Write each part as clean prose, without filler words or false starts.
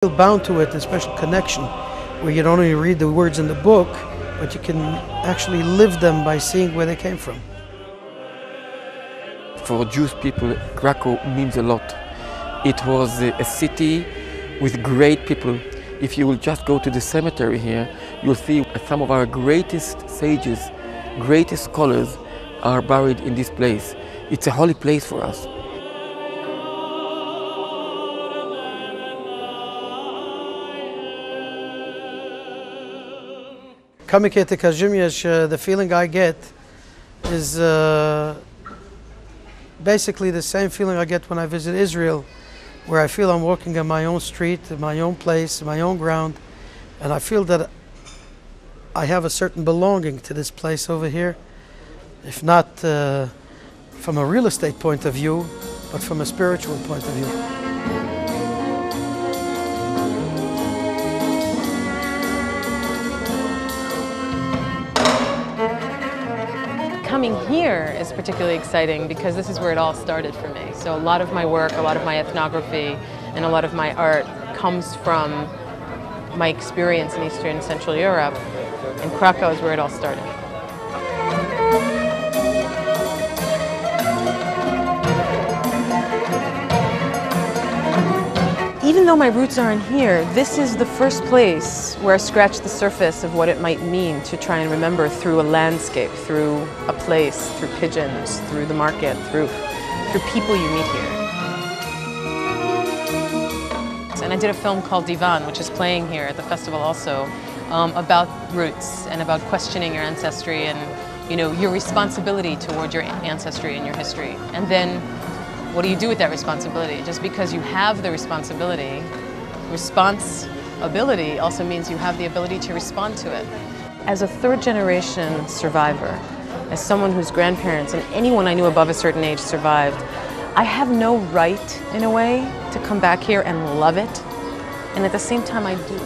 feel bound to it, a special connection, where you don't only read the words in the book, but you can actually live them by seeing where they came from. For Jewish people, Krakow means a lot. It was a city with great people. If you will just go to the cemetery here, you'll see some of our greatest sages, greatest scholars are buried in this place. It's a holy place for us. Coming here to Kazimierz, the feeling I get is basically the same feeling I get when I visit Israel, where I feel I'm walking in my own street, in my own place, in my own ground, and I feel that I have a certain belonging to this place over here, if not from a real estate point of view, but from a spiritual point of view. Coming here is particularly exciting because this is where it all started for me. So a lot of my work, a lot of my ethnography, and a lot of my art comes from my experience in Eastern and Central Europe, and Krakow is where it all started. Even though my roots aren't here, this is the first place where I scratch the surface of what it might mean to try and remember through a landscape, through a place, through pigeons, through the market, through people you meet here. And I did a film called Divan, which is playing here at the festival also, about roots and about questioning your ancestry and, you know, your responsibility toward your ancestry and your history. And then what do you do with that responsibility? Just because you have the responsibility also means you have the ability to respond to it. As a third-generation survivor, as someone whose grandparents and anyone I knew above a certain age survived, I have no right, in a way, to come back here and love it, and at the same time I do.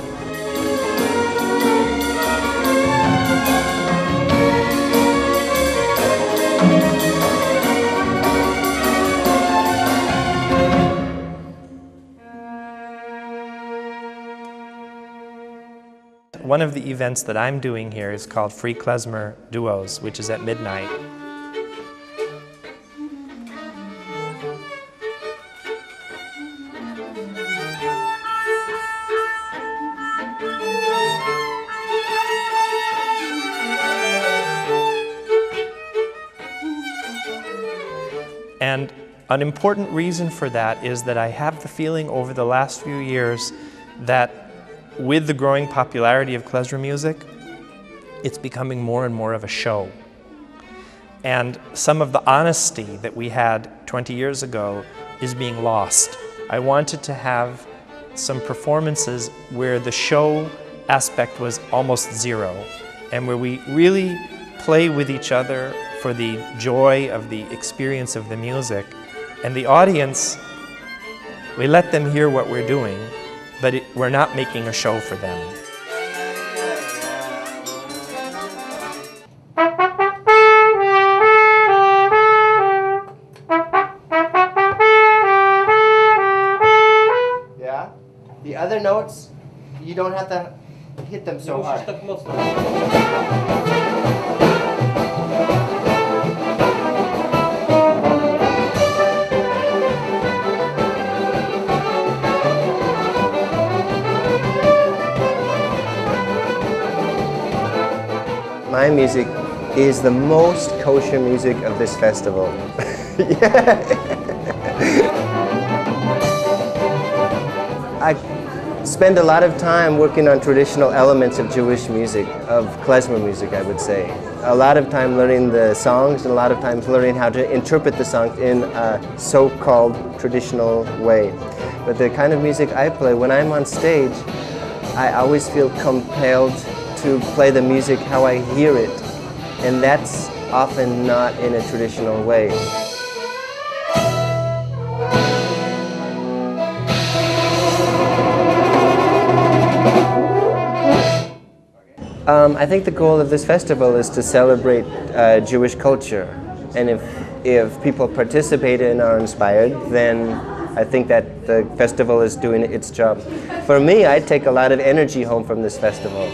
One of the events that I'm doing here is called Free Klezmer Duos, which is at midnight. And an important reason for that is that I have the feeling over the last few years that with the growing popularity of klezmer music, it's becoming more and more of a show. And some of the honesty that we had 20 years ago is being lost. I wanted to have some performances where the show aspect was almost zero, and where we really play with each other for the joy of the experience of the music. And the audience, we let them hear what we're doing, but we're not making a show for them. Yeah? The other notes, you don't have to hit them so hard. My music is the most kosher music of this festival. I spend a lot of time working on traditional elements of Jewish music, of klezmer music, I would say. A lot of time learning the songs, and a lot of times learning how to interpret the songs in a so-called traditional way. But the kind of music I play, when I'm on stage, I always feel compelled to play the music how I hear it, and that's often not in a traditional way. I think the goal of this festival is to celebrate Jewish culture, and if people participate and are inspired, then I think that the festival is doing its job. For me, I take a lot of energy home from this festival.